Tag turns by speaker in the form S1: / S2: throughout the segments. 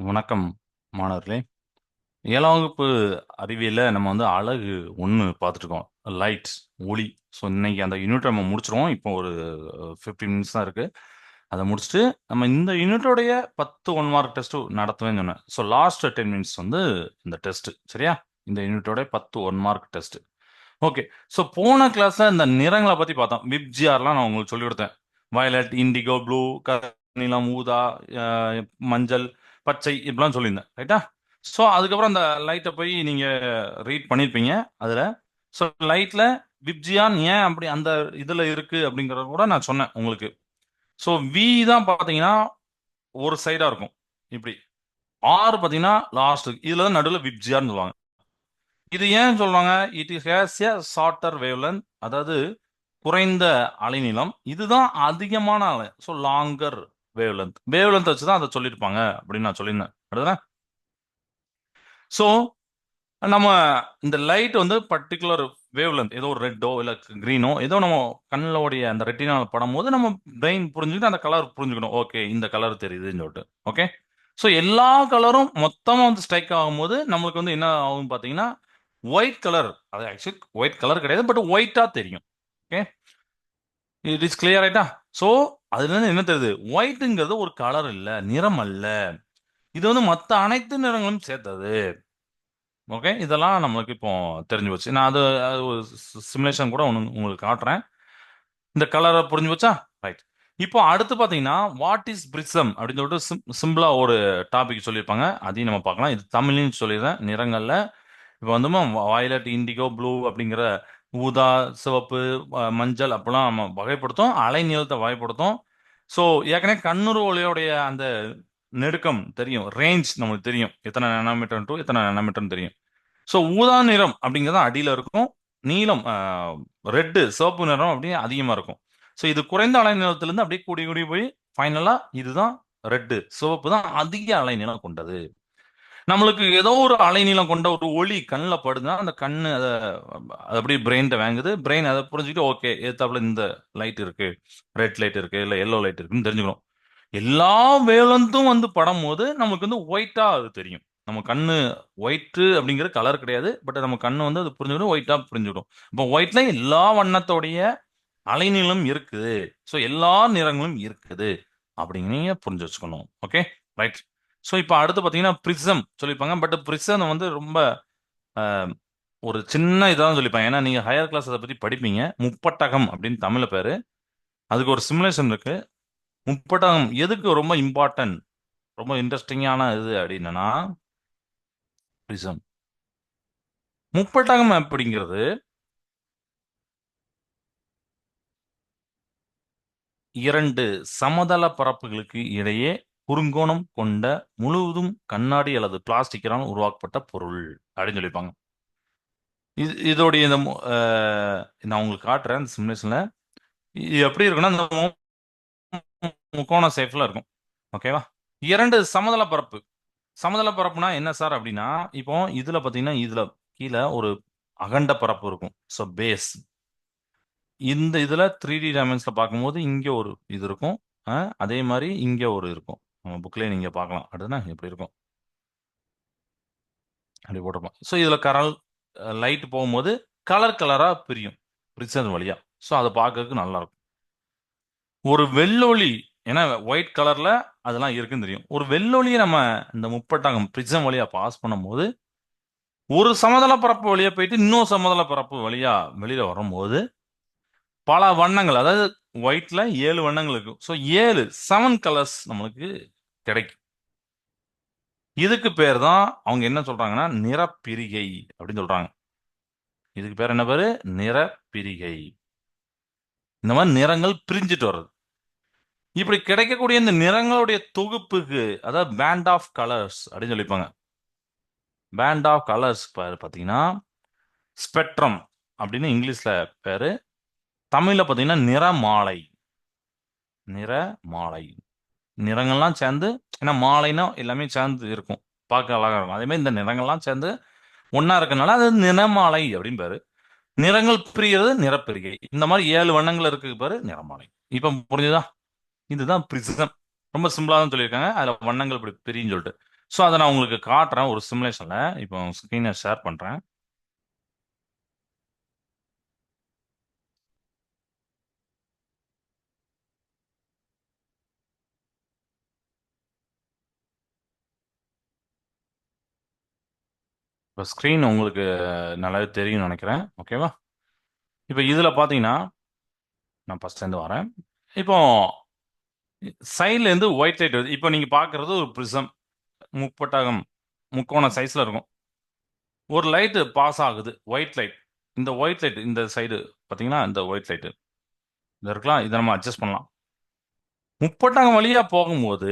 S1: வணக்கம் மாணவர்களே. 7ஆம் வகுப்பு அறிவியல்ல நம்ம வந்து அழகு 1 பார்த்துட்டுருக்கோம். லைட், ஒளி. ஸோ இன்னைக்கு அந்த யூனிட் நம்ம முடிச்சுருவோம். இப்போ ஒரு 15 மினிட்ஸ் தான் இருக்கு. அத முடிச்சுட்டு நம்ம இந்த யூனிட்டோடைய 10 1 மார்க் டெஸ்ட் நடத்துவேன்னு சொன்னேன். ஸோ லாஸ்ட் 10 மினிட்ஸ் வந்து இந்த டெஸ்ட். சரியா? இந்த யூனிட்டோட 10 1 மார்க் டெஸ்ட். ஓகே. ஸோ போன கிளாஸ்ல இந்த நிறங்கள பத்தி பார்த்தோம். விப்ஜிஆர்லாம் நான் உங்களுக்கு சொல்லிக் குடுத்தேன். வயலட், இண்டிகோ, ப்ளூ, கருநீலம், ஊதா, அ மஞ்சள், பச்சை இப்படிலாம் சொல்லியிருந்தேன். ரைட்டா? ஸோ அதுக்கப்புறம் அந்த லைட்ட போய் நீங்க ரீட் பண்ணியிருப்பீங்க அதுல. ஸோ லைட்ல விப்ஜியான் ஏன் அப்படி அந்த இதுல இருக்கு அப்படிங்கிறத கூட நான் சொன்னேன் உங்களுக்கு. ஸோ வி தான் பார்த்தீங்கன்னா ஒரு சைடா இருக்கும். இப்படி. ஆர் பார்த்தீங்கன்னா லாஸ்ட். இதுல தான் நடுவுல விப்ஜியார்ன்னு சொல்லுவாங்க. இது ஏன் சொல்றாங்க? It has a shorter wavelength, அதாவது குறைந்த அலைநீளம். இதுதான் அதிகமான அலை. So longer wavelength. வேவ்லென்த் வச்சு தான் அதை சொல்லியிருப்பாங்க அப்படின்னு நான் சொல்லியிருந்தேன். அடுத்தது ஸோ நம்ம இந்த லைட் வந்து பர்டிகுலர் வேவ்லென்த், ஏதோ ஒரு ரெட்டோ இல்ல கிரீனோ ஏதோ நம்ம கண்ணுடைய அந்த ரெட்டினால படும்போது நம்ம பிரெயின் புரிஞ்சுக்கிட்டு அந்த கலர் புரிஞ்சுக்கணும். ஓகே, இந்த கலர் தெரியுதுன்னு சொல்லிட்டு. ஓகே. ஸோ எல்லா கலரும் மொத்தமா வந்து ஸ்ட்ரைக் ஆகும்போது நம்மளுக்கு வந்து என்ன ஆகும் பார்த்தீங்கன்னா, ஒயிட் கலர். அது ஆக்சுவலி ஒயிட் கலர் கிடையாது. பட் ஒயிட்டா தெரியும். ஓகே. இட் இஸ் கிளியர் ரைட்டா? ஸோ அதுல இருந்து என்ன தெரியுது? ஒயிட்ங்கிறது ஒரு கலர் இல்ல, நிறம் அல்ல. இது வந்து மத்த அனைத்து நிறங்களும் சேர்த்தது. ஓகே. இதெல்லாம் நம்மளுக்கு இப்போ தெரிஞ்சு போச்சு. நான் அது அது ஒரு சிமுலேஷன் கூட ஒண்ணு உங்களுக்கு காட்டுறேன். இந்த கலர புரிஞ்சு போச்சா? ரைட். இப்போ அடுத்து பார்த்தீங்கன்னா, வாட் இஸ் பிரிசம் அப்படின்னு சொல்லிட்டு சிம்பிளா ஒரு டாபிக் சொல்லியிருப்பாங்க. அதையும் நம்ம பார்க்கலாம். இது தமிழ்லயும் சொல்லிடுறேன். நிறங்கள்ல இப்போ வந்து வயலட், இண்டிகோ, ப்ளூ அப்படிங்கிற ஊதா, சிவப்பு, மஞ்சள் அப்படிலாம் நம்ம வகைப்படுத்தும். அலைநீளத்தை வகைப்படுத்தும். ஸோ ஏற்கனவே கண்ணுறு ஒளியோடைய அந்த நெருக்கம் தெரியும். ரேஞ்ச் நம்மளுக்கு தெரியும். எத்தனை நானோமீட்டர் டூ எத்தனை நானோமீட்டர்னு தெரியும். ஸோ ஊதா நிறம் அப்படிங்கிறது அடியில் இருக்கும். நீலம், ரெட்டு, சிவப்பு நிறம் அப்படியே அதிகமாக இருக்கும். ஸோ இது குறைந்த அலைநீளத்திலிருந்து அப்படியே கூடி கூடி போய் ஃபைனலாக இதுதான் ரெட்டு, சிவப்பு தான் அதிக அலைநீளம் கொண்டது. நம்மளுக்கு ஏதோ ஒரு அலைநீளம் கொண்ட ஒரு ஒளி கண்ணில் படுதுன்னா அந்த கண்ணு அதை அது அப்படியே பிரெயின்ட்ட வாங்குது. பிரெயின் அதை புரிஞ்சுக்கிட்டு ஓகே ஏத்தாப்புல இந்த லைட் இருக்கு, ரெட் லைட் இருக்கு, இல்லை எல்லோ லைட் இருக்குன்னு தெரிஞ்சுக்கணும். எல்லா வேலந்தும் வந்து படும்போது நமக்கு வந்து ஒயிட்டா அது தெரியும். நம்ம கண்ணு ஒயிட் அப்படிங்கிற கலர் கிடையாது. பட் நம்ம கண்ணு வந்து அது புரிஞ்சுக்கிடும், ஒயிட்டா புரிஞ்சுக்கிடும். இப்போ ஒயிட்ல எல்லா வண்ணத்தோடைய அலைநீளம் இருக்குது. ஸோ எல்லா நிறங்களும் இருக்குது அப்படிங்க நீங்க புரிஞ்சு வச்சுக்கணும். Okay, right. ஸோ இப்போ அடுத்து பார்த்தீங்கன்னா பிரிசம் சொல்லியிருப்பாங்க. பட் பிரிசம் வந்து ரொம்ப அஹ், ஒரு சின்ன இதான் சொல்லியிருப்பாங்க. ஏன்னா நீங்க ஹையர் கிளாஸ் அதை பத்தி படிப்பீங்க. முப்பட்டகம் அப்படின்னு தமிழ்ல பேரு. அதுக்கு ஒரு சிமுலேஷன் இருக்கு. முப்பட்டகம் எதுக்கு ரொம்ப இம்பார்ட்டன்ட், ரொம்ப இன்ட்ரெஸ்டிங்கான இது அப்படின்னா பிரிசம். முப்பட்டகம் அப்படிங்கிறது இரண்டு சமதள பரப்புகளுக்கு இடையே குறுங்கோணம் கொண்ட முழுவதும் கண்ணாடி அல்லது பிளாஸ்டிக்கினால் உருவாக்கப்பட்ட பொருள் அப்படின்னு சொல்லியிருப்பாங்க. இதோடைய இந்த நான் உங்களுக்கு காட்டுறேன் இந்த சிமுலேஷன்ல. இது எப்படி இருக்குன்னா இந்த முக்கோண ஷேப்ல இருக்கும். ஓகேவா? இரண்டு சமதள பரப்பு. சமதள பரப்புனா என்ன சார் அப்படின்னா, இப்போ இதுல பாத்தீங்கன்னா இதுல கீழே ஒரு அகண்ட பரப்பு இருக்கும். So base. இந்த இதுல 3D டைமென்ஷன்ல பார்க்கும்போது இங்க ஒரு இது இருக்கும். அதே மாதிரி இங்க ஒரு இருக்கும். நம்ம புக்லயே நீங்க பார்க்கலாம். அடுத்துனா எப்படி இருக்கும் அப்படி போட்டிருப்போம். ஸோ இதுல கரல் லைட் போகும்போது கலர் கலரா பிரியும் பிரிசன் வழியா. ஸோ அதை பார்க்கறதுக்கு நல்லா இருக்கும். ஒரு வெள்ளொளி, ஏன்னா ஒயிட் கலர்ல அதெல்லாம் இருக்குன்னு தெரியும். ஒரு வெள்ளொளியை நம்ம இந்த முப்பட்டகம் பிரிசம் வழியா பாஸ் பண்ணும்போது ஒரு சமதள பரப்பு வழியா போயிட்டு இன்னொரு சமதள பரப்பு வழியா வெளியில வரும்போது பல வண்ணங்கள், அதாவது ஒயிட்ல 7 வண்ணங்கள் இருக்கும். ஸோ 7 கலர்ஸ் நம்மளுக்கு கிடைக்கும். இதுக்கு பேர் தான் அவங்க என்ன சொல்றாங்கன்னா நிறப்பிரிகை அப்படின்னு சொல்றாங்க. இதுக்கு பேர் என்ன பேரு? நிறப்பிரிகை. இந்த மாதிரி நிறங்கள் பிரிஞ்சுட்டு வர்றது. இப்படி கிடைக்கக்கூடிய இந்த நிறங்களுடைய தொகுப்புக்கு அதாவது பேண்ட் ஆஃப் கலர்ஸ் அப்படின்னு சொல்லிப்பாங்க. பேண்ட் ஆஃப் கலர்ஸ் பாத்தீங்கன்னா ஸ்பெக்ட்ரம் அப்படின்னு இங்கிலீஷ்ல பேரு. தமிழ்ல பாத்தீங்கன்னா நிறமாலை. நிறமாலை. நிறங்கள்லாம் சேர்ந்து, ஏன்னா மாலைன்னா எல்லாமே சேர்ந்து இருக்கும். பார்க்க அழகா இருக்கும். அதே மாதிரி இந்த நிறங்கள்லாம் சேர்ந்து ஒண்ணா இருக்கனால அது நிறமாலை அப்படின்னு பேரு. நிறங்கள் பிரிகிறது நிறப்பிரிகை. இந்த மாதிரி 7 வண்ணங்கள் இருக்கு பாரு நிறமாலை. இப்ப புரிஞ்சுதா? இதுதான் பிரிசம். ரொம்ப சிம்பிளா தான் சொல்லியிருக்காங்க. அதுல வண்ணங்கள் இப்படி பிரியும் சொல்லிட்டு. ஸோ அதை நான் உங்களுக்கு காட்டுறேன் ஒரு சிமுலேஷன்ல. இப்போ ஸ்க்ரீனை ஷேர் பண்றேன். இப்போ ஸ்க்ரீன் உங்களுக்கு நல்லாவே தெரியும்னு நினைக்கிறேன். ஓகேவா? இப்போ இதுல பாத்தீங்கன்னா நான் ஃபர்ஸ்ட்ல இருந்து வரேன். இப்போ சைட்ல இருந்து ஒயிட் லைட் வருது. இப்போ நீங்க பாக்குறது ஒரு ப்ரிசம், முப்பட்டகம், முக்கோண சைஸ்ல இருக்கும். ஒரு லைட் பாஸ் ஆகுது, ஒயிட் லைட். இந்த ஒயிட் லைட் இந்த சைடு பாத்தீங்கன்னா, இந்த ஒயிட் லைட் இது இருக்கலாம். இதை நம்ம அட்ஜஸ்ட் பண்ணலாம். முப்பட்டகம் வழியா போகும்போது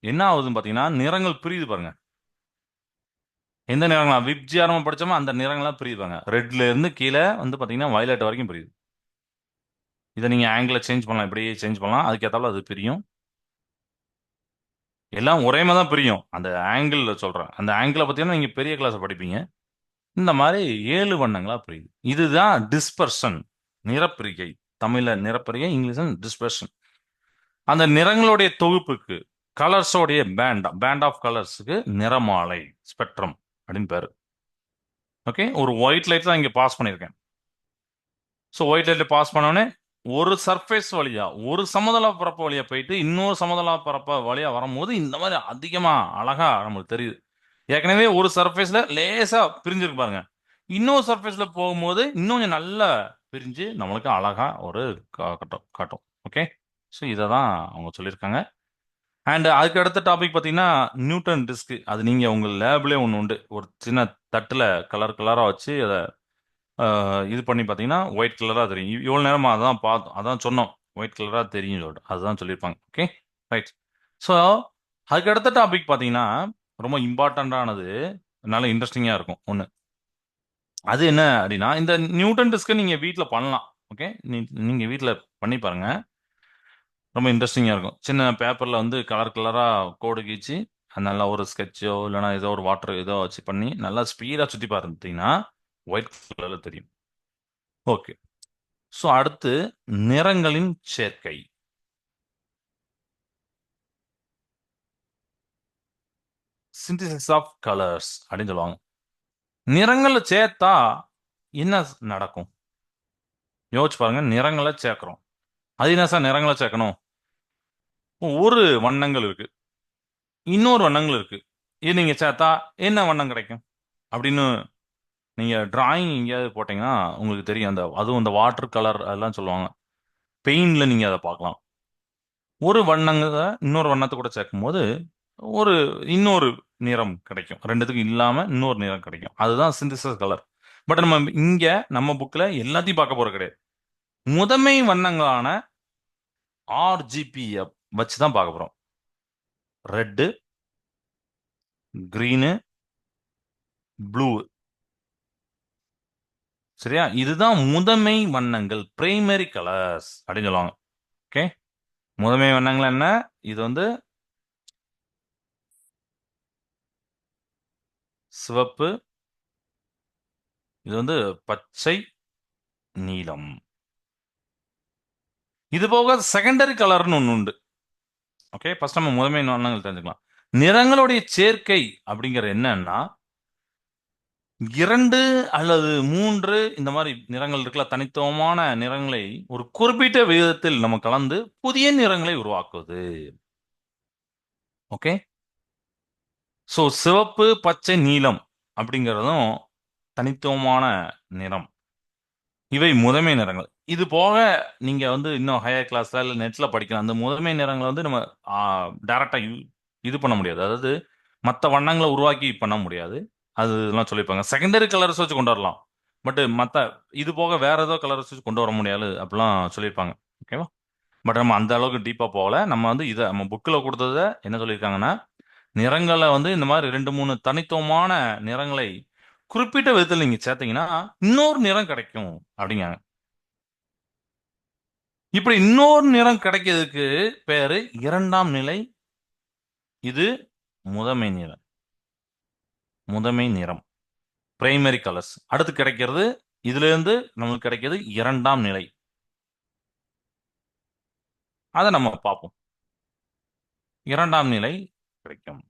S1: என்ன ஆகுதுன்னு பாத்தீங்கன்னா, நிறங்கள் பிரியுது பாருங்க. எந்த நிறங்களா விப்ஜிஆர்எம் படிச்சோமோ அந்த நிறங்களா பிரியுது பாருங்க. ரெட்ல இருந்து கீழே வந்து பாத்தீங்கன்னா வயலட் வரைக்கும் பிரியுது. இதை நீங்க ஆங்கிள் சேஞ்ச் பண்ணலாம், இப்படியே சேஞ்ச் பண்ணலாம். அதுக்கேத்தாப்புல அது பிரியும். எல்லாம் ஒரே மாதிரி தான் பிரியும். அந்த ஆங்கிள் சொல்றேன். அந்த ஆங்கிளை பத்தினா நீங்க பெரிய கிளாஸ் படிப்பீங்க. இந்த மாதிரி 7 வண்ணங்களா பிரியுது. இதுதான் டிஸ்பர்ஷன், நிறப்பிரிகை. தமிழ்ல நிறப்பிரிகை, இங்கிலீஷ்ல டிஸ்பர்ஷன். அந்த நிறங்களுடைய தொகுப்புக்கு, கலர்ஸோடைய பேண்ட் ஆஃப் கலர்ஸுக்கு நிறமாலை, ஸ்பெக்ட்ரம் அப்படின்னு பேரு. ஓகே, ஒரு ஒயிட் லைட் தான் இங்க பாஸ் பண்ணியிருக்கேன். ஸோ ஒயிட் லைட்ல பாஸ் பண்ணோடனே ஒரு சர்ஃபேஸ் வழியா, ஒரு சமதள பரப்பு வழியா போயிட்டு இன்னொரு சமதள பரப்பு வழியா வரும்போது இந்த மாதிரி அதிகமா அழகா நமக்கு தெரியுது. ஏற்கனவே ஒரு சர்ஃபேஸ்ல லேசா பிரிஞ்சிருக்கு பாருங்க. இன்னொரு சர்ஃபேஸ்ல போகும்போது இன்னும் கொஞ்சம் நல்லா பிரிஞ்சு நம்மளுக்கு அழகா ஒரு காட்டும். ஓகே, ஸோ இதை தான் அவங்க சொல்லியிருக்காங்க. அண்ட் அதுக்கு அடுத்த டாபிக் பார்த்தீங்கன்னா நியூட்டன் டிஸ்க். அது நீங்க உங்க லேப்லேயே ஒன்று உண்டு. ஒரு சின்ன தட்டுல கலர் கலரா வச்சு அதை இது பண்ணி பார்த்தீங்கன்னா ஒயிட் கலரா தெரியும். இவ்வளோ நேரமா அதான் பார்த்தோம், அதான் சொன்னோம், ஒயிட் கலரா தெரியும் சொல்லிட்டு அதுதான் சொல்லியிருப்பாங்க. Okay, right. ஸோ அதுக்கு அடுத்த டாபிக் பார்த்தீங்கன்னா ரொம்ப இம்பார்ட்டண்ட்டானது, நல்ல இன்ட்ரெஸ்டிங்காக இருக்கும் ஒன்று. அது என்ன அப்படின்னா, இந்த நியூட்டன் டிஸ்கை நீங்க வீட்ல பண்ணலாம். ஓகே, நீங்க வீட்ல பண்ணி பாருங்க. ரொம்ப இன்ட்ரெஸ்டிங்கா இருக்கும். சின்ன பேப்பர்ல வந்து கலர் கலரா கோடு கீச்சு, அது நல்லா ஒரு ஸ்கெட்சோ இல்லைன்னா ஏதோ ஒரு வாட்டர் ஏதோ வச்சு பண்ணி நல்லா ஸ்பீடா சுத்தி பார்த்தீங்கன்னா ஒயிட் கலர்ல தெரியும். ஓகே, ஸோ அடுத்து நிறங்களின் சேர்க்கை, சிந்தசிஸ் ஆஃப் கலர்ஸ் அப்படின்னு சொல்லுவாங்க. நிறங்களை சேர்த்தா என்ன நடக்கும்? யோசிச்சு பாருங்க. நிறங்களை சேர்க்கிறோம். அது என்ன சார் நிறங்களை சேர்க்கணும்? ஒரு வண்ணங்கள் இருக்கு, இன்னொரு வண்ணங்கள் இருக்கு. இது நீங்க சேர்த்தா என்ன வண்ணம் கிடைக்கும் அப்படின்னு நீங்க டிராயிங் எங்கேயாவது போட்டீங்கன்னா உங்களுக்கு தெரியும். அந்த அதுவும் இந்த வாட்டர் கலர் அதெல்லாம் சொல்லுவாங்க. பெயிண்ட்ல நீங்க அதை பார்க்கலாம். ஒரு வண்ணங்களை இன்னொரு வண்ணத்தை கூட சேர்க்கும் போது ஒரு இன்னொரு நிறம் கிடைக்கும். ரெண்டுத்துக்கும் இல்லாம இன்னொரு நிறம் கிடைக்கும். அதுதான் சிந்தசிஸ் கலர். பட் நம்ம இங்க நம்ம புக்ல எல்லாத்தையும் பார்க்க போறது கிடையாது. முதன்மை வண்ணங்களான ஆர்ஜிபி வச்சு தான் பார்க்க போறோம். Red, green, blue. சரியா? இதுதான் முதன்மை வண்ணங்கள், பிரைமரி கலர்ஸ் அப்படின்னு சொல்லுவாங்க. ஓகே, முதன்மை வண்ணங்கள் என்ன? இது வந்து சிவப்பு, இது வந்து பச்சை, நீலம். இது போக செகண்டரி கலர்னு ஒன்று உண்டு. ஓகே, ஃபர்ஸ்ட் நம்ம முதன்மை வண்ணங்கள் தெரிஞ்சுக்கலாம். நிறங்களுடைய சேர்க்கை அப்படிங்கிற என்னன்னா, 2 அல்லது 3 இந்த மாதிரி நிறங்கள் இருக்குல்ல, தனித்துவமான நிறங்களை ஒரு குறிப்பிட்ட விகிதத்தில் நம்ம கலந்து புதிய நிறங்களை உருவாக்குவது. ஓகே, ஸோ சிவப்பு, பச்சை, நீலம் அப்படிங்கிறதும் தனித்துவமான நிறம். இவை முதன்மை நிறங்கள். இது போக நீங்க வந்து இன்னும் ஹையர் கிளாஸ்ல இல்ல நெட்ல படிக்கலாம். அந்த முதன்மை நிறங்களை வந்து நம்ம டைரக்டா இது பண்ண முடியாது. அதாவது மற்ற வண்ணங்களை உருவாக்கி பண்ண முடியாது. அதெல்லாம் சொல்லியிருப்பாங்க. செகண்டரி கலர்ஸ் வச்சு கொண்டு வரலாம். பட் மற்ற இது போக வேற ஏதோ கலர்ஸ் வச்சு கொண்டு வர முடியாது அப்படிலாம் சொல்லியிருப்பாங்க. ஓகேவா? பட் நம்ம அந்த அளவுக்கு டீப்பா போகல. நம்ம வந்து இதை நம்ம புக்கில் கொடுத்தத என்ன சொல்லியிருக்காங்கன்னா, நிறங்களை வந்து இந்த மாதிரி 2, 3 தனித்துவமான நிறங்களை குறிப்பிட்ட விதத்தில் நீங்க சேர்த்தீங்கன்னா இன்னொரு நிறம் கிடைக்கும் அப்படிங்காங்க. இப்படி இன்னொரு நிறம் கிடைக்கிறதுக்கு பேரு இரண்டாம் நிலை. இது முதன்மை நிறம், முதன்மை நிறம், பிரைமரி கலர்ஸ். அடுத்து கிடைக்கிறது இதுல இருந்து நமக்கு கிடைக்கிறது இரண்டாம் நிலை. அதை நம்ம பார்ப்போம். இரண்டாம் நிலை கிடைக்கும்.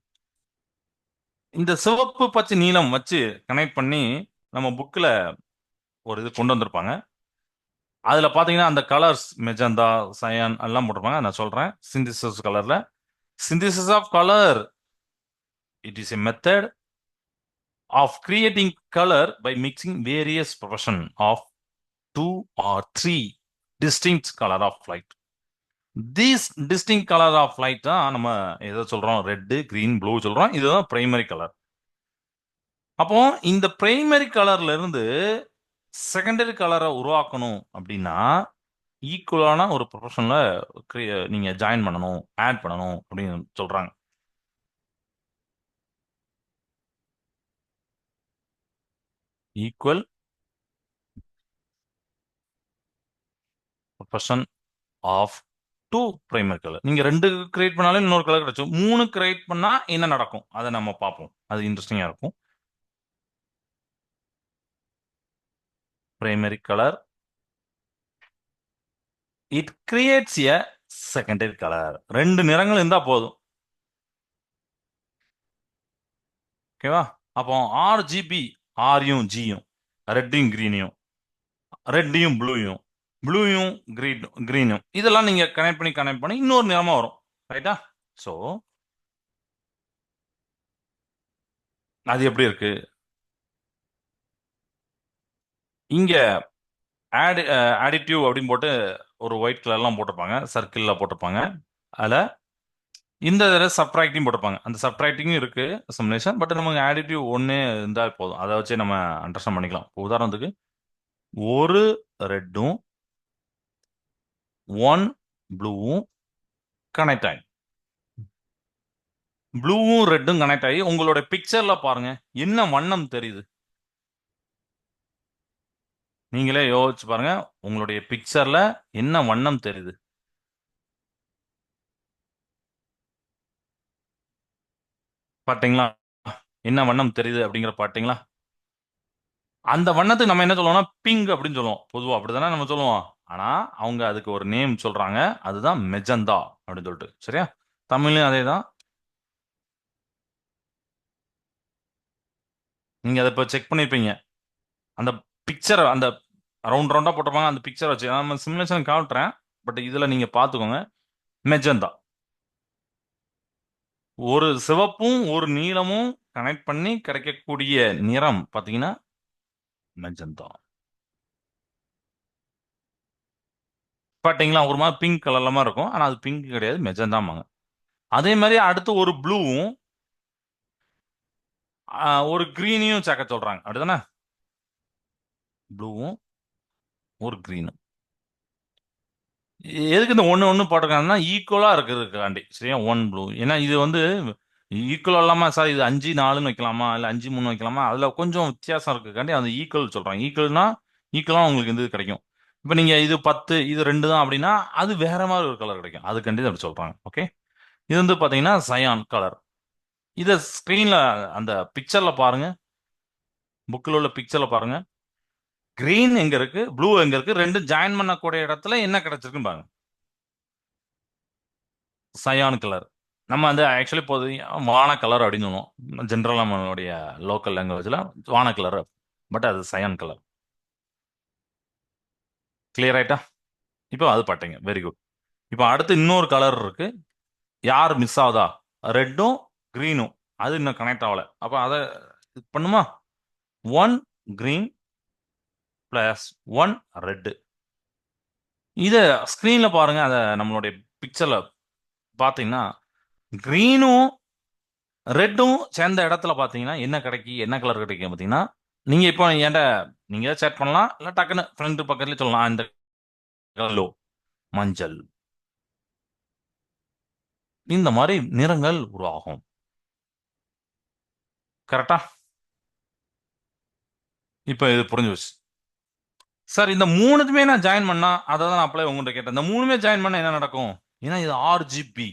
S1: இந்த சிவப்பு பச்சை நீலம் வச்சு கனெக்ட் பண்ணி நம்ம புக்ல ஒரு இது கொண்டு வந்திருப்பாங்க. அதுல பாத்தீங்கன்னா அந்த கலர்ஸ் மெஜந்தா, சயான் எல்லாம் போட்டிருப்பாங்க. நான் சொல்றேன் சிந்திசிஸ் கலர்ல. Synthesis of colour, it is a method of creating colour by mixing various proportion of 2 or 3 distinct color of light. These distinct colour of light தான் நம்ம எதை சொல்றோம், ரெட்டு, கிரீன், ப்ளூ சொல்றோம். இதுதான் பிரைமரி கலர். அப்போ இந்த primary கலர்ல இருந்து செகண்டரி கலரை உருவாக்கணும் அப்படின்னா ஈக்குவலான ஒரு ப்ரொஃபஷன்ல நீங்க ஜாயின் பண்ணணும், ஆட் பண்ணணும் அப்படின்னு சொல்றாங்க. Equal proportion of 2 primary colour. நீங்க 2 கிரியேட் பண்ணாலும் இன்னொரு கலர் கிடைக்கும். 3 கிரியேட் பண்ணா என்ன நடக்கும் அதை நம்ம பார்ப்போம். அது இன்ட்ரெஸ்டிங்கா இருக்கும். Primary colour, it creates a secondary colour. 2 நிறங்கள் இருந்தா போதும். ஓகேவா? அப்போ ஆர்ஜிபி, ஆர்யும் ஜியும், ரெட்டையும் கிரீனையும், ரெட்டையும் ப்ளூயும், ப்ளூயும் கிரீனும், இதெல்லாம் நீங்க கனெக்ட் பண்ணி இன்னொரு நிறமா வரும். ரைட்டா? ஸோ அது எப்படி இருக்கு? இங்க ஆடிட்டிவ் அப்படின்னு போட்டு ஒரு ஒயிட் கலர்லாம் போட்டிருப்பாங்க, சர்க்கிள்ல போட்டிருப்பாங்க. அதில் இந்த சப்ட்ராக்டிங் போட்டிருப்பாங்க. அந்த சப்ட்ராக்டிங்கும் இருக்கு சம்லேஷன். பட் நமக்கு ஆடிட்டிவ் ஒன்று இருந்தால் போதும். அதை வச்சு நம்ம அண்டர்ஸ்டாண்ட் பண்ணிக்கலாம். உதாரணத்துக்கு ஒரு ரெட்டும் 1 ப்ளூவும் கனெக்ட் ஆகி, ப்ளூவும் ரெட்டும் கனெக்ட் ஆகி உங்களோட பிக்சர்ல பாருங்க என்ன வண்ணம் தெரியுது. நீங்களே யோசிச்சு பாருங்க, உங்களுடைய பிக்சர்ல என்ன வண்ணம் தெரியுது. பாத்தீங்களா? என்ன வண்ணம் தெரியுது அப்படிங்கிற பாத்தீங்களா? அந்த வண்ணத்துக்கு நம்ம என்ன சொல்லுவோம்னா பிங்க் அப்படின்னு சொல்லுவோம். பொதுவா அப்படிதானே நம்ம சொல்லுவோம். ஆனா அவங்க அதுக்கு ஒரு நேம் சொல்றாங்க. அதுதான் மெஜந்தா அப்படின்னு சொல்லிட்டு. சரியா? தமிழ்லயும் அதே தான். நீங்க அதை இப்போ செக் பண்ணிருப்பீங்க. அந்த பிக்சரை, அந்த ரவுண்ட் ரவுண்டா போட்டிருப்பாங்க. அந்த பிக்சர் வச்சு நம்ம சிமுலேஷன் காட்டுறேன். பட் இதுல நீங்க பாத்துக்கோங்க. மெஜந்தா, ஒரு சிவப்பும் ஒரு நீலமும் கனெக்ட் பண்ணி கிடைக்கக்கூடிய நிறம் பாத்தீங்கன்னா மெஜந்தா. பாத்தீங்களா? ஒரு மாதிரி பிங்க் கலர்ல மாதிரி இருக்கும். ஆனா அது பிங்க் கிடையாது, மெஜந்தாமாங்க. அதே மாதிரி அடுத்து ஒரு ப்ளூவும் ஒரு கிரீனையும் சேர்க்க சொல்றாங்க. அப்படிதானே? ப்ளூவும் ஒரு கிரீனும். எதுக்கு இந்த ஒன்று ஒன்று போட்டிருக்காங்கன்னா ஈக்குவலா இருக்கிறதுக்காண்டி. சரியா? 1 ப்ளூ. ஏன்னா இது வந்து ஈக்குவல் இல்லாம சார் இது 5-4ன்னு வைக்கலாமா, இல்லை 5-3 வைக்கலாமா, அதுல கொஞ்சம் வித்தியாசம் இருக்குக்காண்டி அந்த ஈக்குவல் சொல்றாங்க. ஈக்குவல்னா ஈக்குவலா உங்களுக்கு இது கிடைக்கும். இப்போ நீங்க இது 10 இது 2 தான் அப்படின்னா அது வேற மாதிரி ஒரு கலர் கிடைக்கும். அதுக்காண்டி அப்படி சொல்றாங்க. ஓகே. இது வந்து பாத்தீங்கன்னா சயான் கலர். இத ஸ்கிரீன்ல அந்த பிக்சர்ல பாருங்க. புக்ல உள்ள பிக்சர்ல பாருங்க. கிரீன் எங்க இருக்கு, ப்ளூ எங்க இருக்கு, ரெண்டும் ஜாயின் பண்ணக்கூடிய இடத்துல என்ன கிடைச்சிருக்குன்னு பாருங்க. Cyan colour. நம்ம வந்து ஆக்சுவலி போது வான கலர் அப்படின்னு சொல்லுவோம். ஜென்ரலா நம்மளுடைய லோக்கல் லாங்குவேஜ்ல வான கலர். பட் அது சயான் கலர். கிளியர் ஆயிட்டா? இப்போ அது பாட்டீங்க. Very good. இப்போ அடுத்து இன்னொரு கலர் இருக்கு. யார் மிஸ் ஆகுதா? ரெட்டும் கிரீனும். அது இன்னும் கனெக்ட் ஆகல. அப்போ அதை பண்ணுமா? 1 கிரீன் பிளஸ் 1 ரெட். இத ஸ்கிரீன்ல பாருங்க. அத நம்மளுடைய பிக்சர்ல பாத்தீங்கன்னா கிரீனும் ரெட்டும் சேர்ந்த இடத்துல பாத்தீங்கன்னா என்ன கிடைக்கும், என்ன கலர் கிடைக்கும் பாத்தீங்கன்னா, நீங்க இப்போ என்கிட்ட நீங்க சேட் பண்ணலாம், இல்ல டக்குன்னு ஃப்ரெண்ட் பக்கத்துல சொல்லலாம். இந்த கலர் மஞ்சள். இந்த மாதிரி நிறங்கள் உருவாகும். கரெக்டா? இப்போ இது புரிஞ்சு வச்சு சார். இந்த மூணுத்துமே நான் ஜாயின் பண்ணா அதை தான் அப்ளை உங்கள்கிட்ட கேட்டேன். இந்த மூணுமே ஜாயின் பண்ணா என்ன நடக்கும்? ஏன்னா இது ஆர்ஜிபி,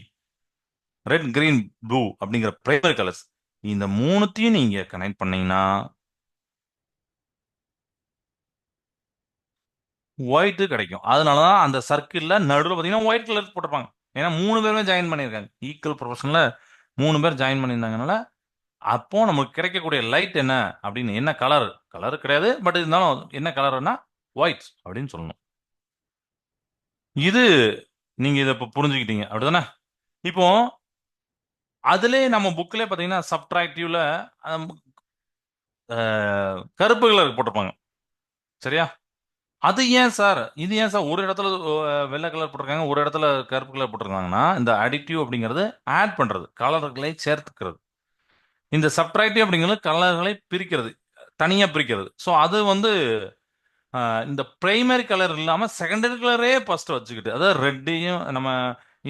S1: ரெட் கிரீன் ப்ளூ அப்படிங்கிற பிரைமரி கலர்ஸ். இந்த மூணுத்தையும் நீங்க கனெக்ட் பண்ணீங்கன்னா ஒயிட் கிடைக்கும். அதனாலதான் அந்த சர்க்கிள்ல நடுவில் பாத்தீங்கன்னா ஒயிட் கலர் போட்டிருப்பாங்க. ஏன்னா 3 பேருமே ஜாயின் பண்ணியிருக்காங்க. ஈக்குவல் ப்ரொபோஷன்ல 3 பேர் ஜாயின் பண்ணியிருந்தாங்கனால அப்போ நமக்கு கிடைக்கக்கூடிய லைட் என்ன அப்படின்னு என்ன கலர் கலர் கிடையாது பட் இருந்தாலும் என்ன கலர்னா ஒயிட் அப்படின்னு சொல்லணும். இது நீங்க இதை இப்போ புரிஞ்சுக்கிட்டீங்க அப்படிதானே? இப்போ அதுலயே நம்ம புக்லயே பாத்தீங்கன்னா சப்ட்ராக்டிவ்ல கருப்பு கலர் போட்டிருப்பாங்க. சரியா? அது ஏன் சார் இது ஏன் சார் ஒரு இடத்துல வெள்ளை கலர் போட்டிருக்காங்க ஒரு இடத்துல கருப்பு கலர் போட்டிருக்காங்கன்னா இந்த அடிக்டிவ் அப்படிங்கிறது ஆட் பண்றது கலர்களை சேர்த்துக்கிறது. இந்த சப்ட்ராக்டிவ் அப்படிங்கிறது கலர்களை பிரிக்கிறது தனியா பிரிக்கிறது. ஸோ அது வந்து இந்த பிரைமரி கலர் இல்லாம செகண்டரி கலரே ஃபர்ஸ்ட் வச்சுக்கிட்டு அதாவது ரெட்டையும் நம்ம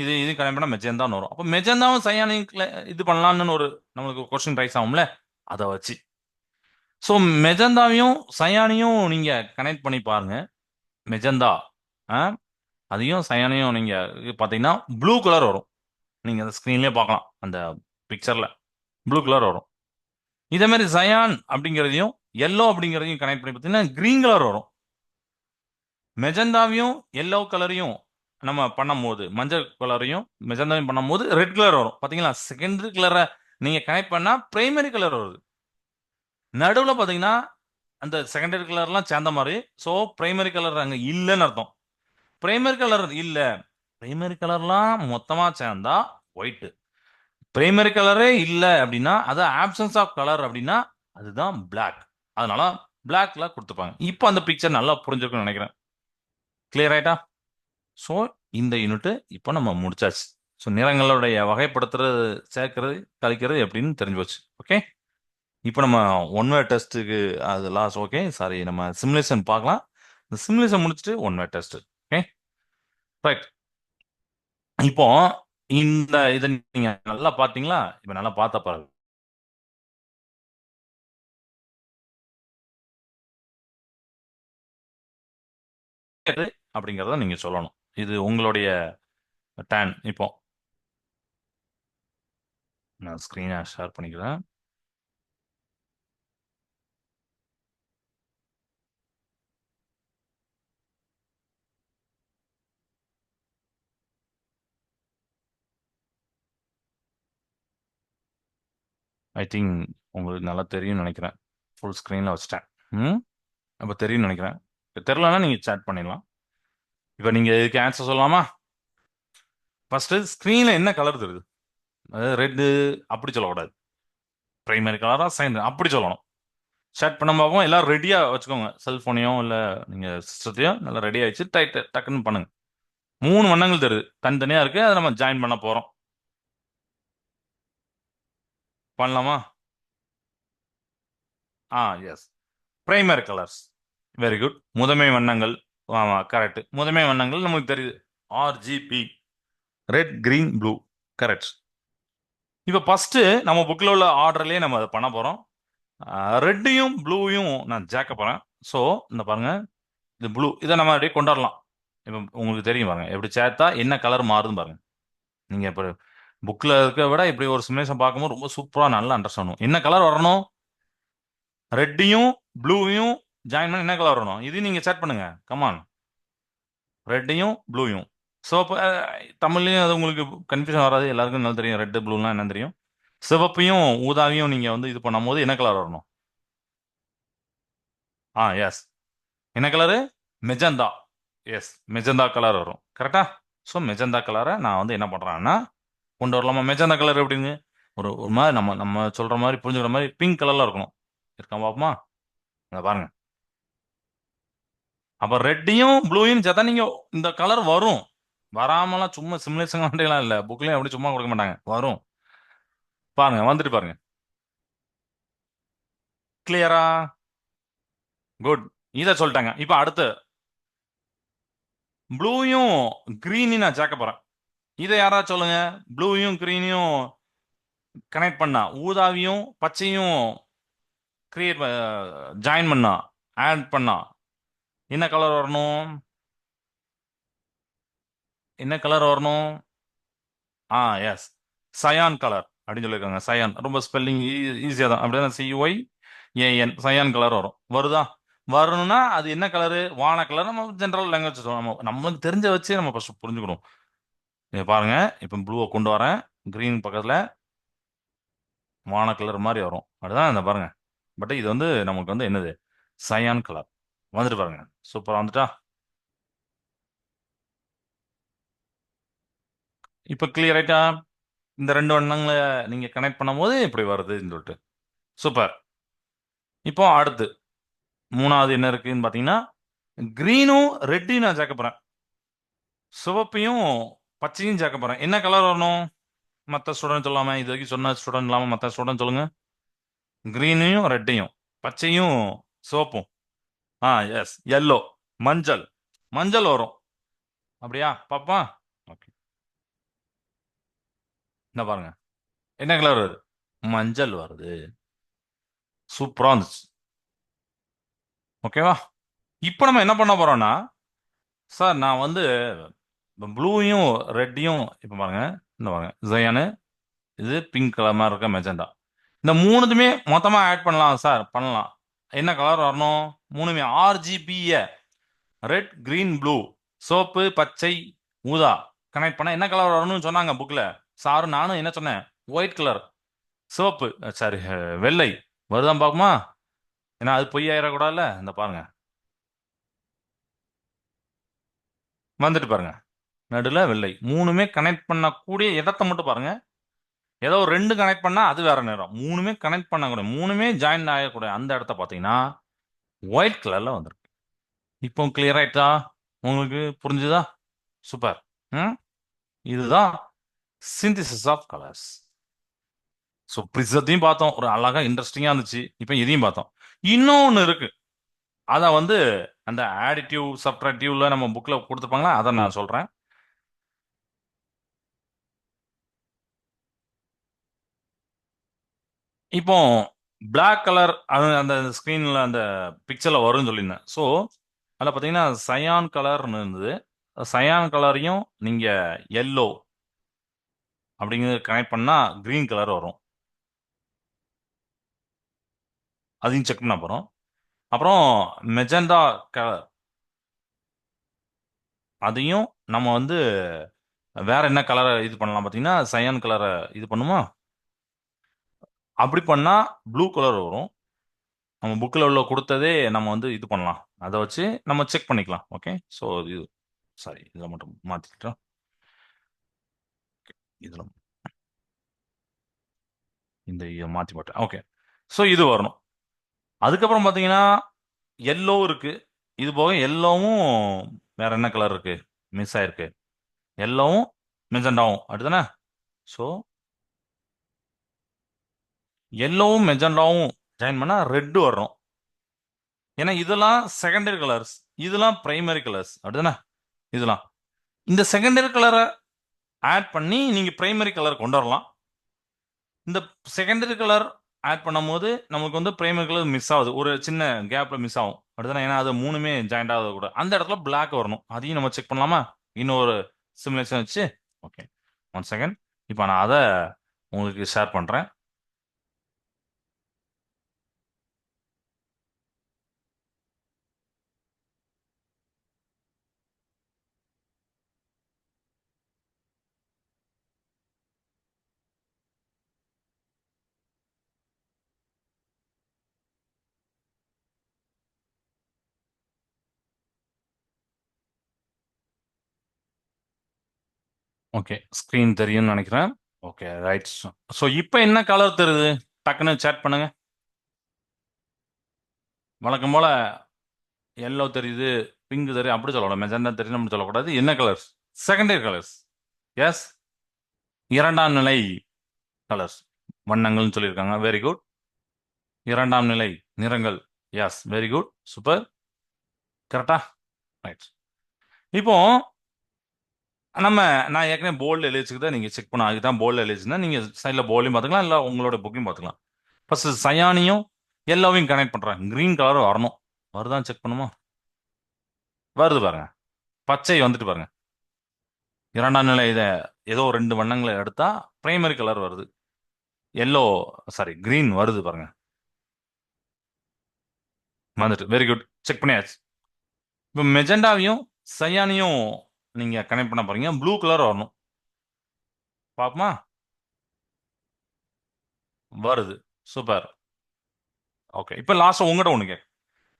S1: இது கனெக்ட் பண்ணா மெஜந்தான்னு வரும். அப்போ மெஜந்தாவும் சயானையும் இது பண்ணலாம்னு ஒரு நம்மளுக்கு கொஸ்டின் ரைஸ் ஆகும்ல அதை வச்சு. ஸோ மெஜந்தாவையும் சயானையும் நீங்க கனெக்ட் பண்ணி பாருங்க. மெஜந்தா அதையும் சயானையும் நீங்க பாத்தீங்கன்னா ப்ளூ கலர் வரும். நீங்க அந்த ஸ்கிரீன்லயே பார்க்கலாம் அந்த பிக்சர்ல ப்ளூ கலர் வரும். இதே மாதிரி சயான் அப்படிங்கிறதையும் எல்லோ அப்படிங்கிறதையும் கனெக்ட் பண்ணி பார்த்தீங்கன்னா கிரீன் கலர் வரும். மெஜந்தாவையும் எல்லோ கலரையும் நம்ம பண்ணும்போது மஞ்சள் கலரையும் மெஜந்தாவையும் பண்ணும்போது ரெட் கலர் வரும். பாத்தீங்களா? செகண்டரி கலரை நீங்க கனெக்ட் பண்ணா பிரைமரி கலர் வருது. நடுவில் பாத்தீங்கன்னா அந்த செகண்டரி கலர்லாம் சேர்ந்த மாதிரி. ஸோ பிரைமரி கலர் அங்க இல்லைன்னு அர்த்தம். பிரைமரி கலர் இல்ல பிரைமரி கலர்லாம் மொத்தமா சேர்ந்தா ஒயிட். பிரைமரி கலரே இல்ல அப்படின்னா அது ஆப்சன்ஸ் ஆஃப் கலர் அப்படின்னா அதுதான் பிளாக். அதனால பிளாக்ல கொடுத்துப்பாங்க. இப்போ அந்த பிக்சர் நல்லா புரிஞ்சிருக்கும்னு நினைக்கிறேன். கிளியர் ஆயிட்டா? ஸோ இந்த யூனிட் இப்போ நம்ம முடிச்சாச்சு. ஸோ நிறங்களுடைய வகைப்படுத்துறது சேர்க்கிறது கழிக்கிறது எப்படின்னு தெரிஞ்சு போச்சு. ஓகே, இப்போ நம்ம ஒன் வே டெஸ்ட்டுக்கு அது லாஸ். ஓகே சாரி, நம்ம சிமுலேஷன் பார்க்கலாம். இந்த சிமுலேஷன் முடிச்சுட்டு one way test. Okay right. இப்போ இந்த இதை நீங்க நல்லா பார்த்தீங்களா? இப்போ நல்லா பார்த்தா பாருங்க அப்படிங்கிறத நீங்க சொல்லணும். இது உங்களுடைய டேன். இப்போ நான் ஸ்க்ரீனை ஷேர் பண்ணிக்கிறேன். ஐ திங்க் உங்களுக்கு நல்லா தெரியும்னு நினைக்கிறேன். ஃபுல் ஸ்க்ரீனில் வச்சுட்டேன். ம் அப்போ தெரியும்னு நினைக்கிறேன். இப்போ தெரிலனா நீங்கள் சேட் பண்ணிடலாம். இப்போ நீங்கள் இதுக்கு ஆன்சர் சொல்லலாமா? ஃபர்ஸ்ட் ஸ்க்ரீனில் என்ன கலர் தெரியுது? அதாவது ரெட்டு அப்படி சொல்லக்கூடாது. பிரைமரி கலரா செகண்டரி அப்படி சொல்லணும். சேட் பண்ண பார்ப்போம். எல்லாம் ரெடியாக வச்சுக்கோங்க. செல்ஃபோனையோ இல்லை நீங்கள் சிஸ்டத்தையோ நல்லா ரெடியாக வச்சு டக்குன்னு பண்ணுங்க. 3 வண்ணங்கள் தெரியுது தனித்தனியாக இருக்குது. அதை நம்ம ஜாயின் பண்ண போகிறோம். பண்ணலாமா? Yes, primary colours. Very good. முதன்மை வண்ணங்கள். ஆமா கரெக்ட். முதன்மை வண்ணங்கள் நமக்கு தெரியுது. RGB, red green blue. Correct. இப்போ ஃபர்ஸ்ட் நம்ம புக்கில் உள்ள ஆர்டர்லயே நம்ம அதை பண்ண போறோம். ரெட்டையும் ப்ளூவையும் நான் ஜாக்க போறேன். ஸோ இந்த பாருங்க, இது ப்ளூ. இதை நம்ம அப்படியே கொண்டு வரலாம். இப்போ உங்களுக்கு தெரியும் பாருங்க எப்படி சேர்த்தா என்ன கலர் மாறுதுன்னு பாருங்க. நீங்க இப்போ புக்ல இருக்க விட இப்படி ஒரு சிமுலேஷன் பார்க்கும்போது ரொம்ப சூப்பரா நல்லா அண்டர்ஸ்டாண்ட். என்ன கலர் வரணும்? ரெட்டையும் ப்ளூவையும் ஜாயின் பண்ணி என்ன கலர் வரணும்? இது நீங்க செட் பண்ணுங்க. கமான். ரெட்டையும் ப்ளூயும். ஸோ இப்போ தமிழ்லையும் அது உங்களுக்கு கன்ஃபியூஷன் வராது. எல்லாருக்கும் நல்லா தெரியும் ரெட்டு ப்ளூலாம் என்னன்னு தெரியும். சிவப்பையும் ஊதாவையும் நீங்க வந்து இது பண்ணும்போது என்ன கலர் வரணும்? எஸ். என்ன colour? Magenta. Yes, magenta colour வரும். கரெக்டா? ஸோ மெஜந்தா கலரை நான் வந்து என்ன பண்றேன்னா கொண்டு வரலாமா? மெஜந்தா கலர் எப்படிங்க? ஒரு ஒரு மாதிரி நம்ம நம்ம சொல்ற மாதிரி புரிஞ்சுக்கிற மாதிரி பிங்க் கலர்ல இருக்கணும். இருக்கா பாப்போமா? இங்க பாருங்க. அப்ப ரெட்டையும் ப்ளூயும் சேர்த்தா நீங்க இந்த கலர் வரும். வராமலாம் சும்மா சிமுலேஷன் எல்லாம் இல்ல. புக்லயும் அப்படி சும்மா கொடுக்க மாட்டாங்க. வரும். பாருங்க, வந்துட்டு பாருங்க. கிளியரா? குட். இத சொல்லிட்டாங்க. இப்ப அடுத்து ப்ளூயும் கிரீனையும் நான் சேர்க்க போறேன். இதை யாராவது சொல்லுங்க. ப்ளூயும் கிரீனையும் கனெக்ட் பண்ணா ஊதாவியும் பச்சையும் கிரியேட் ஜாயின் பண்ணா ஆட் பண்ணா என்ன கலர் வரணும்? என்ன கலர் வரணும்? எஸ், சயான் கலர் அப்படின்னு சொல்லியிருக்காங்க. சயான் ரொம்ப ஸ்பெல்லிங் ஈஸியா தான். அப்படியே சிஒய் ஏஎன் சயான் கலர் வரும். வருதா? வரணும்னா அது என்ன கலரு? வான கலர். நம்ம ஜென்ரல் லாங்குவேஜ் நம்ம நம்மளுக்கு தெரிஞ்ச வச்சு நம்ம ஃபர்ஸ்ட் புரிஞ்சுக்கணும். இங்க பாருங்க, இப்போ ப்ளூவை கொண்டு வரேன். கிரீன் பக்கத்துல வான கலர் மாதிரி வரும். அதுதான் இந்த பாருங்க. பட் இது வந்து நமக்கு வந்து என்னது, சயான் கலர் வந்துட்டு பாருங்க. சூப்பரா வந்துட்டா. இப்போ கிளியர் ஆயிட்டா. இந்த ரெண்டு வண்ணங்களை நீங்க கனெக்ட் பண்ணும்போது இப்படி வருதுன்னு சொல்லிட்டு சூப்பர். இப்போ அடுத்து மூணாவது என்ன இருக்குன்னு பாத்தீங்கன்னா, கிரீனும் ரெட்டையும் நான் சேர்க்க போறேன். சிவப்பையும் பச்சையும் சேர்க்க போறேன். என்ன கலர் வரணும்? மற்ற ஸ்டூடெண்ட் சொல்லாம, இது வரைக்கும் சொன்ன ஸ்டூடெண்ட் இல்லாம மற்ற ஸ்டூடெண்ட் சொல்லுங்க. கிரீனையும் ரெட்டையும், பச்சையும் சிவப்பும். ஆ எஸ், எல்லோ, மஞ்சள். மஞ்சள் வரும். அப்படியா பாப்பா? ஓகே, இந்த பாருங்க. என்ன கலர் வருது? மஞ்சள் வருது. சூப்பரா இருந்துச்சு. ஓகேவா? இப்போ நம்ம என்ன பண்ண போறோம்னா, சார் நான் வந்து ப்ளூயும் ரெட்டையும் இப்போ பாருங்க. இந்த பாருங்க, ஜயானு இது பிங்க் கலர் மாதிரி இருக்க மெஜெண்டா. இந்த மூணுதுமே மொத்தமா ஆட் பண்ணலாம் சார், பண்ணலாம். என்ன கலர் வரணும்? மூணுமே ஆர்ஜிபிய, ரெட் கிரீன் ப்ளூ, சோப்பு பச்சை ஊதா கனெக்ட் பண்ண என்ன கலர் வரணும்னு சொன்னாங்க புக்ல. சாரு நானும் என்ன சொன்னேன்? ஒயிட் கலர், சிவப்பு, சாரி வெள்ளை வருதான் பாக்குமா? ஏன்னா அது பொய் ஆயிடக்கூடாதுல்ல. இந்த பாருங்க, வந்துட்டு பாருங்க. நடுல வெள்ளை, மூணுமே கனெக்ட் பண்ணக்கூடிய இடத்த மட்டும் பாருங்க. ஏதோ ஒரு ரெண்டு கனெக்ட் பண்ணா அது வேற நேரம். மூணுமே கனெக்ட் பண்ணக்கூடிய, மூணுமே ஜாயின் ஆகக்கூடிய அந்த இடத்த பாத்தீங்கன்னா ஒயிட் கலர்ல வந்துருக்கு. இப்போ கிளியர் ஆயிட்டா? உங்களுக்கு புரிஞ்சுதா? சூப்பர். ம், இதுதான் சிந்தசிஸ் ஆஃப் கலர்ஸ். ஸோ ப்ரிஸத்தையும் பார்த்தோம், ஒரு அழகா இன்ட்ரெஸ்டிங்கா இருந்துச்சு. இப்போ இதையும் பார்த்தோம். இன்னொன்னு இருக்கு. அத வந்து அந்த ஆடிட்டிவ் சப்ட்ராக்டிவ்ல நம்ம புக்ல கொடுத்துருப்பாங்களா, அதை நான் சொல்றேன். இப்போ பிளாக் கலர் அது அந்த ஸ்க்ரீன்ல அந்த பிக்சர்ல வரும்னு சொல்லியிருந்தேன். ஸோ அதில் பார்த்தீங்கன்னா சயான் கலர்னு இருந்தது. சயான் கலரையும் நீங்க எல்லோ அப்படிங்கிறது கனெக்ட் பண்ணா கிரீன் கலர் வரும். அதையும் செக் பண்ண போறோம். அப்புறம் மெஜெண்டா கலர், அதையும் நம்ம வந்து வேற என்ன கலரை இது பண்ணலாம் பார்த்தீங்கன்னா, சயான் கலரை இது பண்ணுமா? அப்படி பண்ணா ப்ளூ கலர் வரும். நம்ம புக்கில் உள்ள கொடுத்ததே நம்ம வந்து இது பண்ணலாம். அதை வச்சு நம்ம செக் பண்ணிக்கலாம். ஓகே, ஸோ இது சாரி, இதில் மட்டும் மாற்றிக்கிட்டோம். இதில் இந்த இதை மாற்றி போட்டேன். ஓகே, ஸோ இது வரணும். அதுக்கப்புறம் பார்த்தீங்கன்னா எல்லோ இருக்கு. இது போக எல்லோவும் வேற என்ன கலர் இருக்கு மிஸ் ஆயிருக்கு? எல்லோவும் மெஜெண்டாவும் அப்படிதானே? ஸோ எல்லோவும் மெஜெண்டாவும் ஜாயின் பண்ணா ரெட் வரும். ஏன்னா இதெல்லாம் செகண்டரி கலர்ஸ், இதெல்லாம் பிரைமரி கலர்ஸ் அப்படிதானே? இதெல்லாம் இந்த செகண்டரி கலரை ஆட் பண்ணி நீங்க பிரைமரி கலர் கொண்டு வரலாம். இந்த செகண்டரி கலர் ஆட் பண்ணும்போது நமக்கு வந்து பிரைமரி கலர் மிஸ் ஆகுது, ஒரு சின்ன கேப்ல மிஸ் ஆகும் அப்படிதானே? ஏன்னா அது மூணுமே ஜாயிண்ட் ஆகுது கூட. அந்த இடத்துல பிளாக் வரணும். அதையும் நம்ம செக் பண்ணலாமா? இன்னொரு சிமுலேஷன் வச்சு. Okay, one second. இப்போ நான் அதை உங்களுக்கு ஷேர் பண்றேன். ஓகே, ஸ்கிரீன் தெரியும்னு நினைக்கிறேன். Okay right. ஸோ இப்போ என்ன கலர் தெரியுது? டக்குன்னு சேட் பண்ணுங்க. வழக்கம் போல எல்லோ தெரியுது, பிங்க் தெரியும் அப்படி சொல்லக்கூடாது, மெஜெண்டா தெரியும் அப்படி சொல்லக்கூடாது. என்ன கலர்ஸ்? Secondary colours. எஸ், இரண்டாம் நிலை கலர்ஸ், வண்ணங்கள்னு சொல்லியிருக்காங்க. Very good. இரண்டாம் நிலை நிறங்கள். Yes, very good, super. கரெக்டா? ரைட். இப்போ நம்ம நான் ஏற்கனவே போல்டு எழுதி வச்சுக்கிட்டா நீங்க செக் பண்ண, அதுக்கு தான் போல்டு எழுதி வச்சிருந்தா நீங்க சைடில் போல்டையும் பார்த்துக்கலாம், இல்லை உங்களோட புக்கையும் பார்த்துக்கலாம். ஃபர்ஸ்ட் சயானியும் எல்லோவையும் கனெக்ட் பண்றேன். கிரீன் கலர் வரணும். வருதான் செக் பண்ணுமா? வருது பாருங்க. பச்சை வந்துட்டு பாருங்க. இரண்டாம் நிலை இதை ஏதோ ரெண்டு வண்ணங்களை எடுத்தா பிரைமரி கலர் வருது. எல்லோ, சாரி கிரீன் வருது பாருங்க. வந்துட்டு வெரி குட், செக் பண்ணியாச்சு. இப்போ மெஜெண்டாவையும் சயானியும் நீங்க கனெக்ட் பண்ண போறீங்க. ப்ளூ கலர் வரணும். பாப்போமா? வருது. சூப்பர். ஓகே. இப்ப லாஸ்ட்டா உங்கட்ட ஒண்ணு கேட்கிறேன்.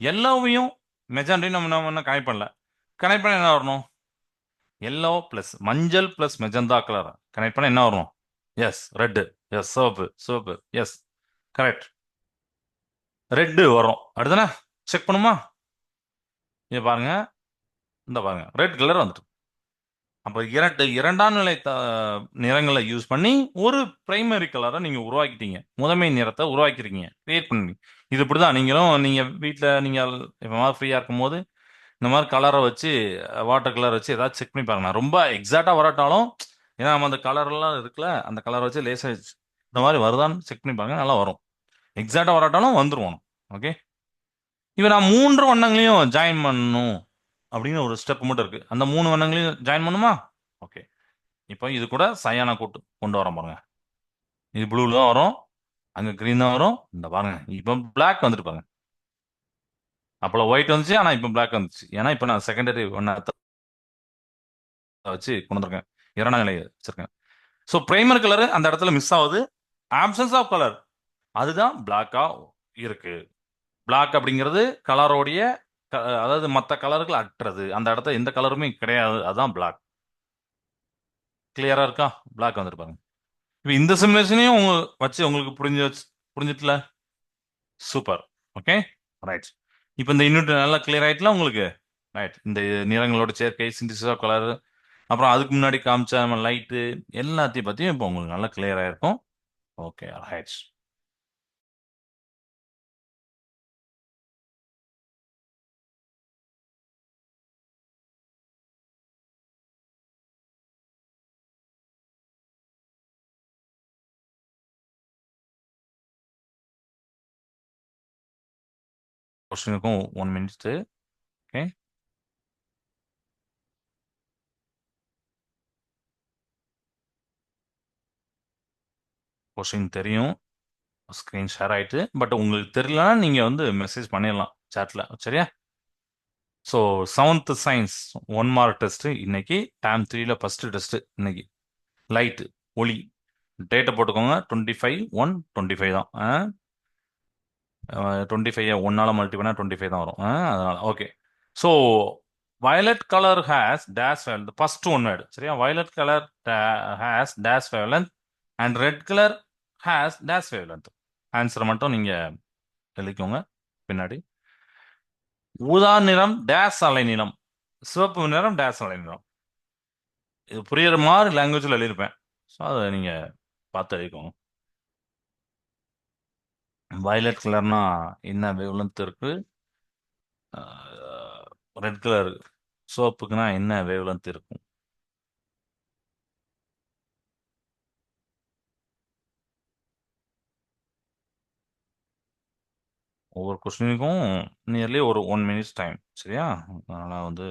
S1: எல்லோவையும் மெஜந்தையும் நம்ம இன்னும் கனெக்ட் பண்ணல. கனெக்ட் பண்ணா என்ன வரணும்? எல்லோ பிளஸ் மஞ்சள் பிளஸ் மெஜந்தா கலர் கனெக்ட் பண்ணா என்ன வரும்? Yes red. எஸ் சிவப்பு சிவப்பு. Yes correct. ரெட் வரும். அடுத்தானே செக் பண்ணுமா? இங்க பாருங்க. இந்த பாருங்க ரெட் கலர் வந்துட்டு. அப்ப இரண்டாம் நிலை நிறங்களை யூஸ் பண்ணி ஒரு பிரைமரி கலரை நீங்க உருவாக்கிட்டீங்க. முதன்மை நிறத்தை உருவாக்கிருக்கீங்க. கிரியேட் பண்ணி. இது இப்படிதான் நீங்களும் நீங்க வீட்ல நீங்க எப்ப ஃப்ரீயா இருக்கும்போது இந்த மாதிரி கலரை வச்சு வாட்டர் கலர் வச்சு ஏதாவது செக் பண்ணி பாருங்க. ரொம்ப எக்ஸாக்டா வராட்டாலும் ஏன்னா நம்ம அந்த கலர் எல்லாம் இருக்குல்ல அந்த கலர் வச்சு லேசா இந்த மாதிரி வருதான்னு செக் பண்ணி பாருங்க. நல்லா வரும். எக்ஸாக்டா வராட்டாலும் வந்துருவோம். ஓகே. இப்ப நான் 3 வண்ணங்களையும் ஜாயின் பண்ணணும் அப்படின்னு ஒரு ஸ்டெப் மட்டும் இருக்கு. அந்த 3 வண்ணங்களையும் ஜாயின் பண்ணுமா? ஓகே. இப்போ இது கூட சையானா கூட்டு கொண்டு வரோம் பாருங்க. இது ப்ளூல தான் வரும். அங்க கிரீன் தான் வரும். இந்த பாருங்க இப்போ பிளாக் வந்துட்டு பாருங்க. அப்போலாம் ஒயிட் வந்துச்சு. ஆனா இப்போ பிளாக் வந்துச்சு. ஏன்னா இப்போ நான் செகண்டரி ஒன்ன வச்சு கொண்டு வந்திருக்கேன். இரண்டாம் நிலை வச்சிருக்கேன். ஸோ பிரைமர் கலர் அந்த இடத்துல மிஸ் ஆகுது. ஆப்சன்ஸ் ஆஃப் கலர் அதுதான் பிளாக்கா இருக்கு. பிளாக் அப்படிங்கிறது கலரோடைய அதாவது மற்ற கலர்கள் அற்றது. அந்த இடத்துல எந்த கலருமே கிடையாது. அதுதான் பிளாக். கிளியரா இருக்கா? பிளாக் வந்துட்டு பாருங்க. இப்போ இந்த சிமுலேஷனையும் வச்சு உங்களுக்கு புரிஞ்சிட்டுல? சூப்பர். ஓகே. ரைட். இப்போ இந்த யூனிட் நல்லா கிளியர் ஆயிட்டுல உங்களுக்கு? ரைட். இந்த நிறங்களோட சேர்க்கை சிந்தசிஸ் ஆஃப் கலர் அப்புறம் அதுக்கு முன்னாடி காமிச்ச நம்ம லைட்டு எல்லாத்தையும் பத்தியும் இப்போ உங்களுக்கு நல்லா கிளியர் ஆயிருக்கும். ஓகே. ரைட். கொஸ்டினுக்கும் 1 மினிட். ஓகே. கொஸ்டின் தெரியும். ஸ்க்ரீன் ஷேர் ஆயிட்டு பட் உங்களுக்கு தெரியலன்னா நீங்க வந்து மெசேஜ் பண்ணிடலாம் சாட்ல. சரியா? So seventh science 1 mark test இன்னைக்கு டேம் 3ல ஃபர்ஸ்ட் டெஸ்ட் இன்னைக்கு. லைட் ஒளி டேட்டை போட்டுக்கோங்க. 25/1/25 தான். 25 ஒன்னால மல்டி பண்ணா 25 தான் வரும். அதனால okay. So violet colour has dash wave first one word. சரியா? Violet colour has dash wavelength and red colour has dash wavelength. ஆன்சரை மட்டும் நீங்க எழுதிக்கோங்க பின்னாடி. ஊதா நிறம் டேஷ் அலைநீளம். சிவப்பு நிறம் டேஷ் அலைநீளம். இது புரியுற மாதிரி லாங்குவேஜில் எழுதியிருப்பேன். ஸோ அதை நீங்க பார்த்து எழுதிக்கோங்க. வயலட் கலர்னா என்ன வேவ்லென்த் இருக்கு? ரெட் கலர் சோப்புக்குன்னா என்ன வேவ்லென்த் இருக்கும்? ஒவ்வொரு கொஸ்டினுக்கும் நியர்லி ஒரு 1 மினிட்ஸ் டைம். சரியா? அதனால வந்து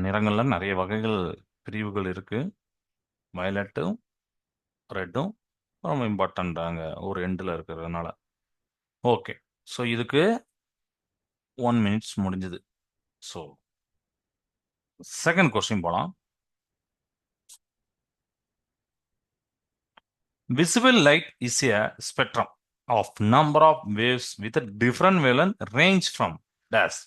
S1: நிறங்கள்ல நிறைய வகைகள் பிரிவுகள் இருக்கு. வயலட்டும் ரெட்டும் ரொம்ப இம்பார்ட்டன்டாங்க ஒரு எண்டில் இருக்கிறதுனால. ஓகே. ஸோ இதுக்கு 1 மினிட்ஸ் முடிஞ்சது. ஸோ செகண்ட் கொஸ்டின் போலாம். Visible light is a spectrum of number of waves with a different wavelength range from dash.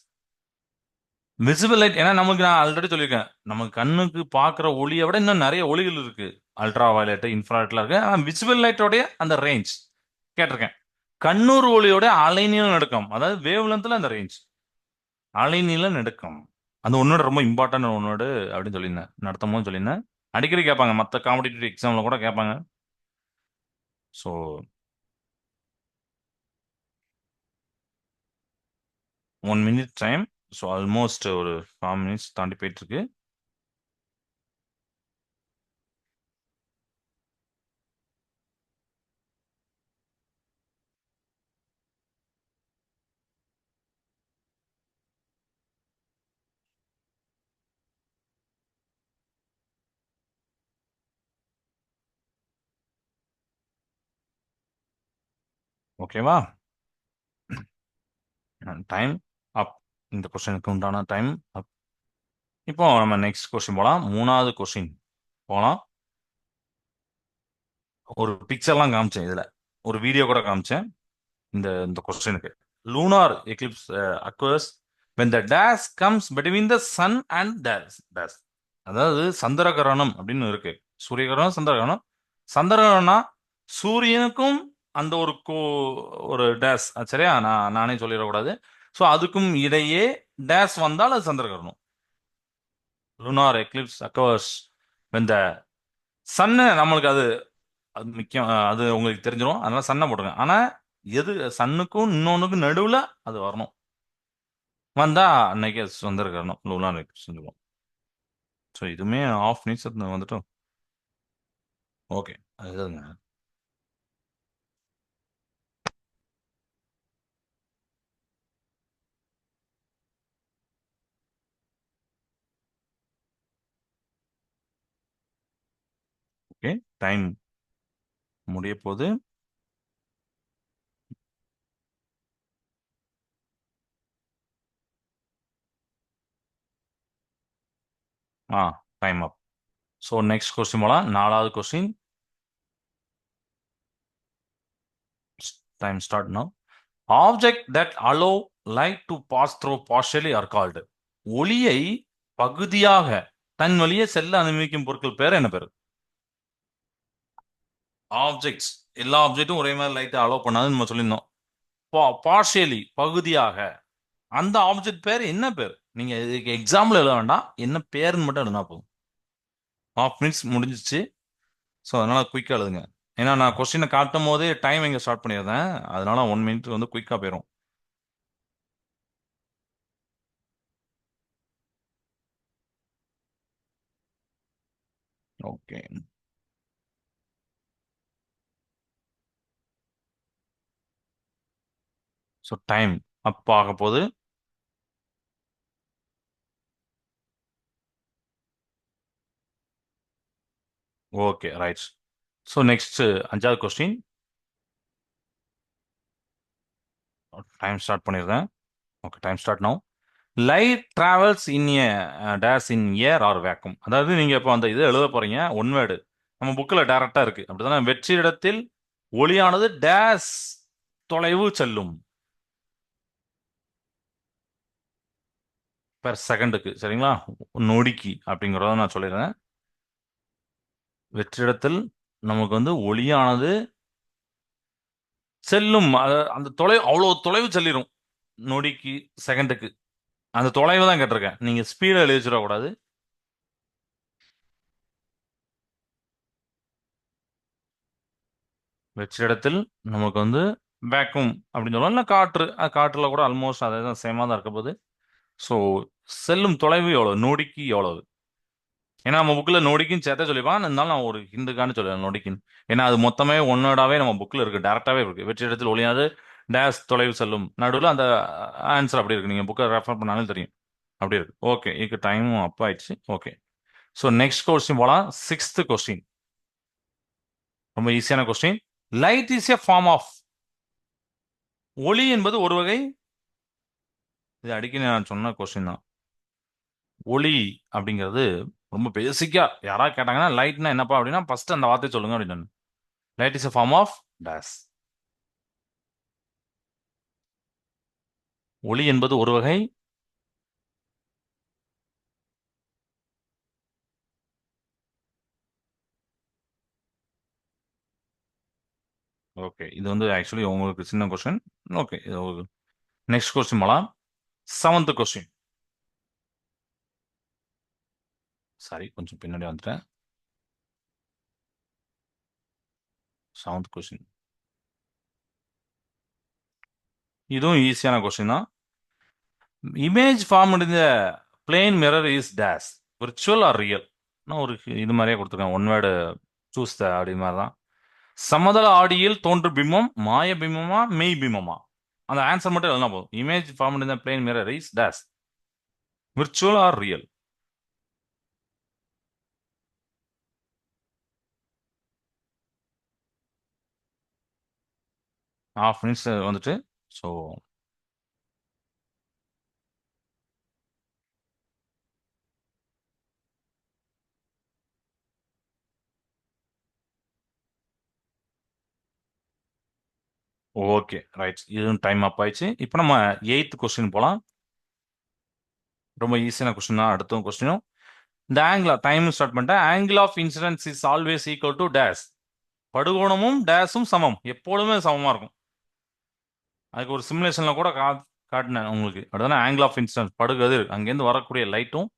S1: Visible light ஏன்னா நமக்கு நான் ஆல்ரெடி சொல்லியிருக்கேன். நமக்கு கண்ணுக்கு பார்க்குற ஒளியை விட இன்னும் நிறைய ஒளிகள் இருக்கு. அல்ட்ரா வயலட் இன்ஃப்ராரெட்லாம் இருக்கு. ஆனால் விசிபிள் லைட்டோடைய அந்த ரேஞ்ச் கேட்டிருக்கேன். கண்ணூர் ஒளியோட அலைநீள நடுக்கம் அதாவது வேவ் லென்த்ல அந்த ரேஞ்ச் அலைநீள நடுக்கம் அந்த ஒன்னோட ரொம்ப இம்பார்ட்டன்ட் ஒன்னோடு அப்படின்னு சொல்லியிருந்தேன். நடத்தும் போது சொல்லியிருந்தேன். அடிக்கடி கேட்பாங்க. மற்ற காம்படிட்டிவ் எக்ஸாம்ல கூட கேட்பாங்க. So 1 minute time. So almost ஒரு 5 மினிட்ஸ் தாண்டி போயிட்டு இருக்கு. ஓகேவா? டைம் அப். இந்த கொஸ்டினுக்கு உண்டான டைம் அப். இப்போ நம்ம நெக்ஸ்ட் கொஸ்டின் போலாம். 3வது கொஸ்டின் போலாம். ஒரு பிக்சர்லாம் காமிச்சேன் இதுல. ஒரு வீடியோ கூட காமிச்சேன் இந்த இந்த கொஸ்டினுக்கு. Lunar eclipse occurs when the dash comes between the sun and dash. அதாவது சந்திரகிரகணம் அப்படின்னு இருக்கு. சூரிய கிரகணம், சந்திரகிரகணம். சந்திரகிரகணம்னா சூரியனுக்கும் அந்த ஒரு டேஷ், சரியா? நானே சொல்லிடக்கூடாது. ஸோ அதுக்கும் இடையே டேஷ் வந்தால் அது சந்திரகிரகணம். lunar eclipse occurs when the sun, நம்மளுக்கு அது அது முக்கியம். அது உங்களுக்கு தெரிஞ்சிடும். அதனால சன்னை போட்டுருங்க. ஆனா எது சன்னுக்கும் இன்னொன்னுக்கும் நடுவுல அது வரணும். வந்தா அன்னைக்கு அது சந்திரகிரகணம், lunar eclipse சொல்லுவோம். ஸோ இதுவுமே ஆஃப் மினிட்ஸ் வந்துட்டோம். ஓகே, அதுதாங்க. ஓகே, டைம் முடிய போகுது. ஆ, time up. So next question போலாம். 4வது question. Time start now. Object that allow light to pass through partially are called. ஒளியை பகுதியாக தன் வழியே செல்ல அனுமதிக்கும் பொருட்கள் பேர் என்ன பேர்? ஆப்ஜெக்ட்ஸ், எல்லா ஆப்ஜெக்ட்டும் ஒரே மாதிரி லைட்டை அலோ பண்ணாதுன்னு நம்ம சொல்லியிருந்தோம். பார்ஷியலி, பகுதியாக. அந்த ஆப்ஜெக்ட் பேர் என்ன பேர்? நீங்க இதுக்கு எக்ஸாம்பிள் எழுத வேண்டாம், என்ன பேருன்னு மட்டும் எழுதினா போதும். ஹாஃப் மினிட்ஸ் முடிஞ்சிச்சு. ஸோ அதனால குயிக்காக எழுதுங்க. ஏன்னா நான் கொஸ்டினை காட்டும் போதே டைம் இங்கே ஸ்டார்ட் பண்ணியிருந்தேன். அதனால 1 மினிட் வந்து குயிக்காக போயிடும். ஓகே. ஸோ டைம் அப் ஆக போகுது. Okay, right. ஸோ நெக்ஸ்ட் 5வது கொஸ்டின். டைம் ஸ்டார்ட் பண்ணியிருந்தேன். Okay, time start no. Light travels in a dash in air or vacuum. அதாவது நீங்க இப்போ அந்த இது எழுத போறீங்க ஒன் வேர்டு. நம்ம புக்கில் டைரக்டா இருக்கு. அப்படிதானே? வெற்றிடத்தில் ஒளியானது டேஸ் தொலைவு செல்லும் பெர் செகண்டுக்கு, சரிங்களா? நொடிக்கு அப்படிங்கிறத நான் சொல்லிடுறேன். வெற்றிடத்தில் நமக்கு வந்து ஒளியானது செல்லும், அந்த தொலைவு அவ்வளோ தொலைவு செல்லிடும் நொடிக்கு, செகண்டுக்கு. அந்த தொலைவு தான் கேட்டிருக்கேன். நீங்க ஸ்பீடை எழுதி வச்சிடக்கூடாது. வச்ச இடத்தில் நமக்கு வந்து வேக்கும் அப்படின்னு சொல்லலாம். இல்லை காற்று, காற்றுல கூட ஆல்மோஸ்ட் அதே தான், சேமாக தான் இருக்க போகுது. ஸோ செல்லும் தொலைவு எவ்வளோ, நொடிக்கு எவ்வளவு? ஏன்னா நம்ம புக்கில் நொடிக்குன்னு சேர்த்தே சொல்லிப்பான். இருந்தாலும் நான் ஒரு ஹிந்துக்கான்னு சொல்லுவேன் நொடிக்குன்னு. ஏன்னா அது மொத்தமே ஒன்னோடாவே நம்ம புக்கில் இருக்கு, டேரக்டாவே இருக்கு. வெற்றி இடத்தில் ஒளியாது டேஸ் தொலைவு செல்லும், நடுவில் அந்த ஆன்சர் அப்படி இருக்கு. நீங்க புக்கை ரெஃபர் பண்ணாலும் தெரியும், அப்படி இருக்கு. ஓகே, இதுக்கு டைமும் அப் ஆயிடுச்சு. ஓகே, ஸோ நெக்ஸ்ட் கொஸ்டின் போலாம். 6th கொஸ்டின், ரொம்ப ஈஸியான question. Light is a form of. ஒளி என்பது ஒரு வகை. இது அடிக்கடி நான் சொன்ன கொஸ்டின் தான். ஒளி அப்படிங்கிறது ரொம்ப பேசிக்கா யாராவது கேட்டாங்கன்னா லைட்னா என்னப்பா அப்படின்னா ஃபர்ஸ்ட் அந்த வார்த்தை சொல்லுங்க அப்படின்னு. Light is a form of dash. ஒளி என்பது ஒரு வகை. ஓகே, இது வந்து ஆக்சுவலி உங்களுக்கு சின்ன கொஸ்டின். ஓகே, நெக்ஸ்ட் கொஸ்டின் போலாம். 7th question. சாரி, கொஞ்சம் பின்னாடி வந்துட்டேன். 7th கொஸ்டின் இதுவும் ஈஸியான கொஸ்டின் தான். Image form in the plane mirror is dash, virtual or real? நான் ஒரு இது மாதிரியே கொடுத்துருக்கேன், ஒன் வேர்டு சூஸ் த அப்படி மாதிரி தான். சமதள ஆடியில் தோன்று பிம்பம் மாய பிம்பமா மெய் பிம்பமா? அந்த ஆன்சர் மட்டும் எழுதினா போதும். Image formed in the plane mirror is dash, virtual or real? Half minutes வந்துட்டு. ஸோ ஓகே ரைட், இதுவும் டைம் அப் ஆயிடுச்சு. இப்போ நம்ம எயித்து கொஸ்டின் போகலாம். ரொம்ப ஈஸியான கொஸ்டின் தான் அடுத்த கொஸ்டினும். இந்த ஆங்கிள் டைம் ஸ்டார்ட் பண்ணிட்டேன். Angle of incidence is always equal to dash. படுகோணமும் டேஷும் சமம், எப்பொழுதுமே சமமா இருக்கும். அதுக்கு ஒரு சிமுலேஷன்ல கூட காட்டினேன் உங்களுக்கு. அடுத்தானே ஆங்கிள் ஆஃப் இன்சிடென்ஸ் படுகதிர் அங்கேருந்து வரக்கூடிய லைட்டும்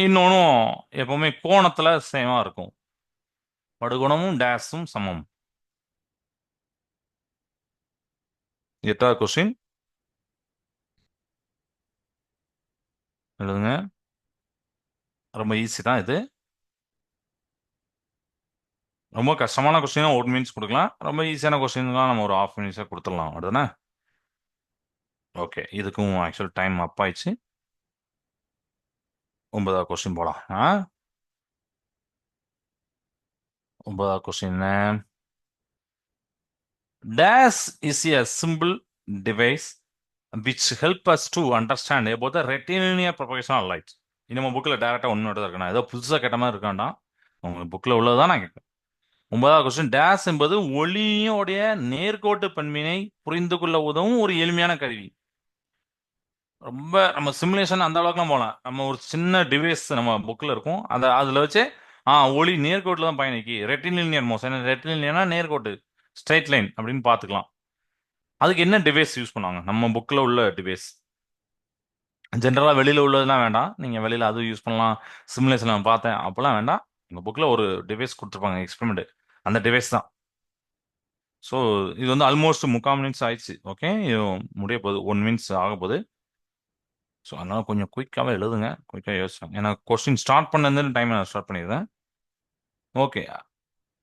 S1: இன்னொன்னும் எப்பவுமே கோணத்துல சேமா இருக்கும். படுகோணமும் டேஷும் சமம். எட்டாவது கொஸ்டின் எழுதுங்க. ரொம்ப ஈஸி தான் இது. ரொம்ப கஷ்டமான கொஸ்டின் 1 மினிட்ஸ் கொடுக்கலாம். ரொம்ப ஈஸியான கொஸ்டின் தான் நம்ம ஒரு ஹாஃப் மினிட்ஸாக கொடுத்துடலாம். அடுத்தானே ஓகே, இதுக்கும் ஆக்சுவல் டைம் அப் ஆயிடுச்சு. 9வது கொஸ்டின் போகலாம். 9வது question dash is a simple device which help us to understand about the rectilinear propagation of light. நம்ம புக்கில் டேரெக்டாக ஒன்று தான் இருக்கணும், ஏதோ புதுசாக கேட்ட மாதிரி இருக்காண்டா. உங்க புக்கில் உள்ளதான் நான் கேட்குறேன். 9வது கொஸ்டின் டேஷ் என்பது ஒளியோடைய நேர்கோட்டு பண்பினை புரிந்து கொள்ள உதவும் ஒரு எளிமையான கருவி. ரொம்ப நம்ம சிமுலேஷன் அந்த அளவுக்குலாம் போகலாம். நம்ம ஒரு சின்ன டிவைஸ் நம்ம புக்கில் இருக்கும், அதை அதில் வச்சு ஒளி நேர்கோட்டில் தான் பயணிக்கு. ரெட்டிலினியர் மோஷன், ரெட்டிலினியர்னா நேர்கோட்டு, ஸ்ட்ரைட் லைன் அப்படின்னு பார்த்துக்கலாம். அதுக்கு என்ன டிவைஸ் யூஸ் பண்ணுவாங்க? நம்ம புக்கில் உள்ள டிவைஸ். ஜென்ரலாக வெளியில் உள்ளதுலாம் வேண்டாம், நீங்கள் வெளியில் அது யூஸ் பண்ணலாம். சிமுலேஷன் நான் பார்த்தேன் அப்போல்லாம் வேண்டாம். உங்கள் புக்கில் ஒரு டிவைஸ் கொடுத்துருப்பாங்க எக்ஸ்பெரிமெண்ட், அந்த டிவைஸ் தான். ஸோ இது வந்து ஆல்மோஸ்ட் 3/4 மினிட்ஸ் ஆயிடுச்சு. ஓகே, இது முடிய போகுது, 1 மினிட்ஸ் ஆக போகுது. ஸோ அதனால் கொஞ்சம் குயிக்காகவே எழுதுங்க, குயிக்காக யோசிச்சேன். ஏன்னா கொஸ்டின் ஸ்டார்ட் பண்ணதுன்னு டைம் நான் ஸ்டார்ட் பண்ணிடுறேன். ஓகே,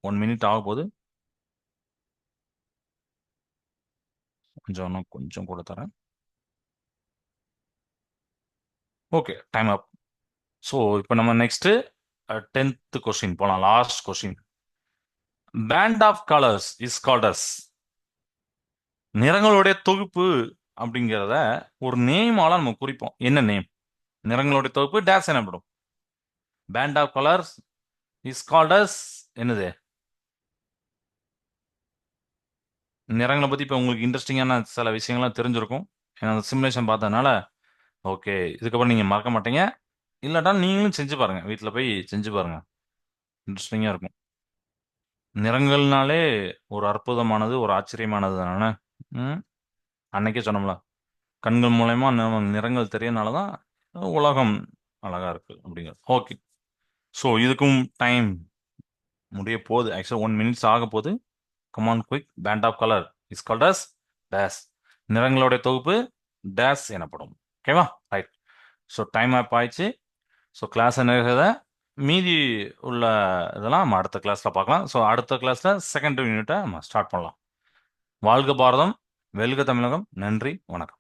S1: 1 மினிட் ஆக போகுது. கொஞ்சம் கூட தரேன். Okay, time up. ஸோ இப்போ நம்ம நெக்ஸ்ட்டு 10th கொஸ்டின் போகலாம், last question. Band of colours is called as. நிறங்களுடைய தொகுப்பு அப்படிங்கிறத ஒரு நேமால நம்ம குறிப்போம். என்ன நேம்? நிறங்களுடைய தொகுப்பு டேஸ் எனப்படும். Band of colours is called as என்னது? நிறங்களை பத்தி இப்போ உங்களுக்கு இன்ட்ரெஸ்டிங்கான சில விஷயங்கள்லாம் தெரிஞ்சிருக்கும், ஏன்னா அந்த சிமுலேஷன் பார்த்ததுனால. ஓகே, இதுக்கப்புறம் நீங்க மறக்க மாட்டீங்க. இல்லாட்டா நீங்களும் செஞ்சு பாருங்க, வீட்டில் போய் செஞ்சு பாருங்க, இன்ட்ரெஸ்டிங்கா இருக்கும். நிறங்கள்னாலே ஒரு அற்புதமானது, ஒரு ஆச்சரியமானது தானே. அன்னைக்கே சொன்னோம்ல, கண்கள் மூலயமா நிறங்கள் தெரியறனால தான் உலகம் அழகா இருக்கு அப்படிங்கிறது. ஓகே, ஸோ இதுக்கும் டைம் முடிய போகுது. ஆக்சுவலாக 1 மினிட்ஸ் ஆக போகுது. Come on quick. Band of colour is called as dash. நிறங்களுடைய தொகுப்பு டேஸ் எனப்படும். ஓகேவா? ரைட். ஸோ டைம் ஆப் ஆயிடுச்சு. ஸோ கிளாஸ் என்ன, மீதி உள்ள இதெல்லாம் நம்ம அடுத்த கிளாஸில் பார்க்கலாம். ஸோ அடுத்த கிளாஸில் செகண்ட் யூனிட்டை நம்ம ஸ்டார்ட் பண்ணலாம். வாழ்க பாரதம், வெல்க தமிழகம். நன்றி, வணக்கம்.